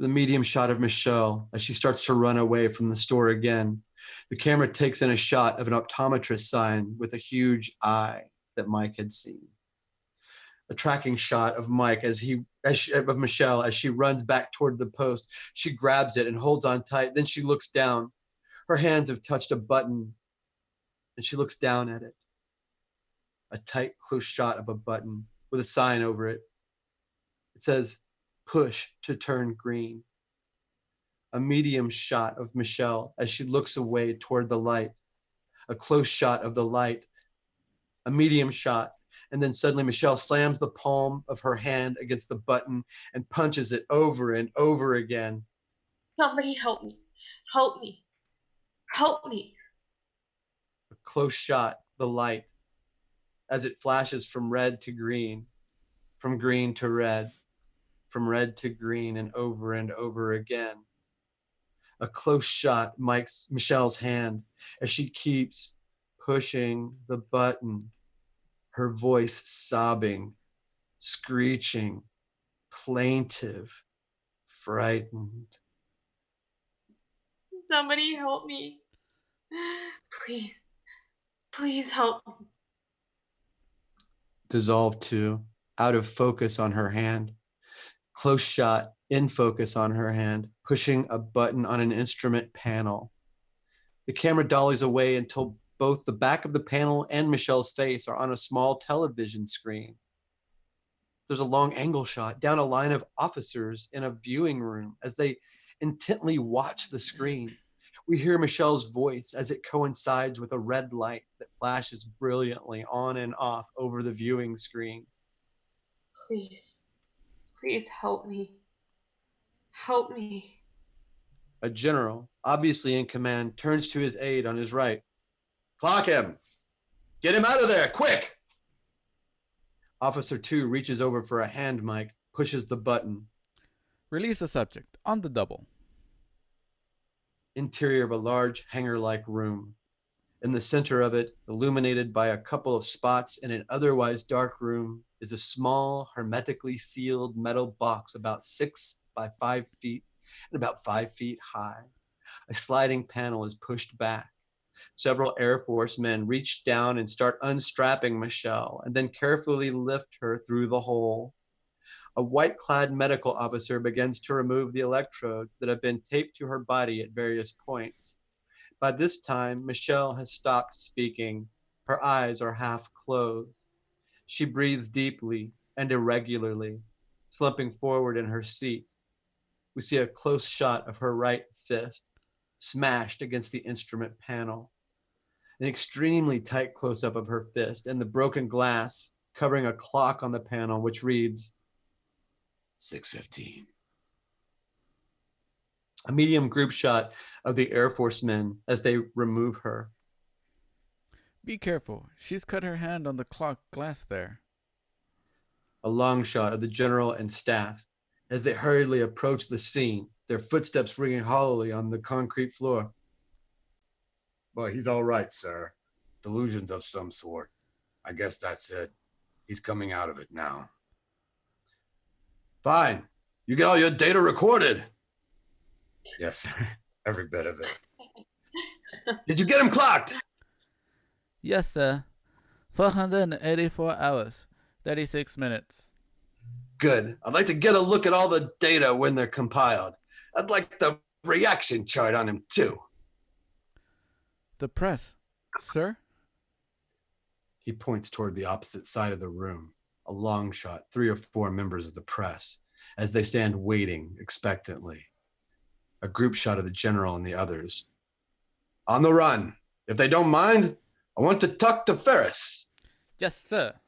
The medium shot of Michelle as she starts to run away from the store again. The camera takes in a shot of an optometrist sign with a huge eye that Mike had seen. A tracking shot of of Michelle as she runs back toward the post. She grabs it and holds on tight. Then she looks down. Her hands have touched a button, and she looks down at it. A tight, close shot of a button with a sign over it. It says, "Push to turn green." A medium shot of Michelle as she looks away toward the light. A close shot of the light. A medium shot. And then suddenly Michelle slams the palm of her hand against the button and punches it over and over again. Somebody help me. Help me. Help me. A close shot, the light, as it flashes from red to green, from green to red, from red to green, and over again. A close shot, Michelle's hand, as she keeps pushing the button, her voice sobbing, screeching, plaintive, frightened. Somebody help me. Please. Please help me. Dissolve to, out of focus on her hand. Close shot, in focus on her hand, pushing a button on an instrument panel. The camera dollies away until both the back of the panel and Michelle's face are on a small television screen. There's a long angle shot down a line of officers in a viewing room as they intently watch the screen. We hear Michelle's voice as it coincides with a red light that flashes brilliantly on and off over the viewing screen. Please. Please help me. Help me. A general, obviously in command, turns to his aide on his right. "Clock him! Get him out of there, quick!" Officer 2 reaches over for a hand mic, pushes the button. "Release the subject, on the double." Interior of a large hangar-like room. In the center of it, illuminated by a couple of spots in an otherwise dark room, is a small, hermetically sealed metal box about 6 by 5 feet and about 5 feet high. A sliding panel is pushed back. Several Air Force men reach down and start unstrapping Michelle and then carefully lift her through the hole. A white-clad medical officer begins to remove the electrodes that have been taped to her body at various points. By this time, Michelle has stopped speaking. Her eyes are half closed. She breathes deeply and irregularly, slumping forward in her seat. We see a close shot of her right fist, smashed against the instrument panel. An extremely tight close-up of her fist and the broken glass covering a clock on the panel, which reads 6:15. A medium group shot of the Air Force men as they remove her. "Be careful. She's cut her hand on the clock glass there." A long shot of the general and staff as they hurriedly approach the scene, their footsteps ringing hollowly on the concrete floor. "Well, he's all right, sir. Delusions of some sort. I guess that's it. He's coming out of it now." "Fine. You get all your data recorded." "Yes, every bit of it." "Did you get him clocked?" "Yes, sir. 484 hours, 36 minutes. "Good. I'd like to get a look at all the data when they're compiled. I'd like the reaction chart on him, too." "The press, sir?" He points toward the opposite side of the room. A long shot, 3 or 4 members of the press, as they stand waiting expectantly. A group shot of the general and the others. "On the run. If they don't mind, I want to talk to Ferris." "Yes, sir."